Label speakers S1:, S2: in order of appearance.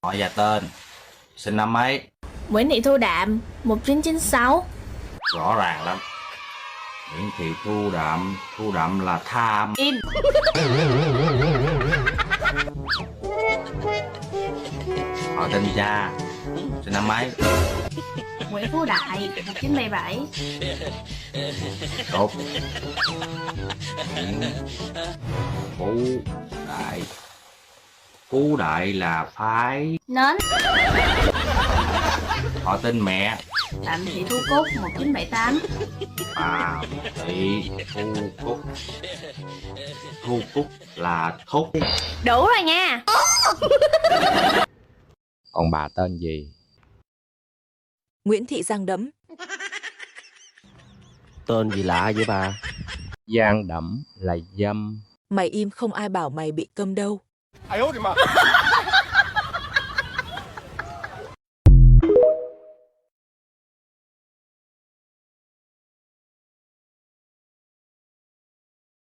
S1: Họ và tên. Sinh năm mấy?
S2: Nguyễn Thị Thu Đạm, 1996.
S1: Rõ ràng lắm. Nguyễn Thị Thu Đạm. Thu Đạm là tham.
S2: Im.
S1: Họ tên cha. Sinh năm mấy?
S2: Nguyễn Phú Đại, 1977.
S1: Tốt. Nguyễn Phú Đại. Phú Đại là phái.
S2: Nến.
S1: Họ tên mẹ.
S2: Phạm Thị Thu Cúc, 1978.
S1: Phạm Thị Thu Cúc. Thu Cúc là thúc.
S2: Đủ rồi nha.
S1: Còn bà tên gì?
S3: Nguyễn Thị Giang Đẫm.
S4: Tên gì lạ vậy bà?
S1: Giang Đẫm là dâm.
S3: Mày im không ai bảo mày bị câm đâu.
S5: 哎呦我的妈！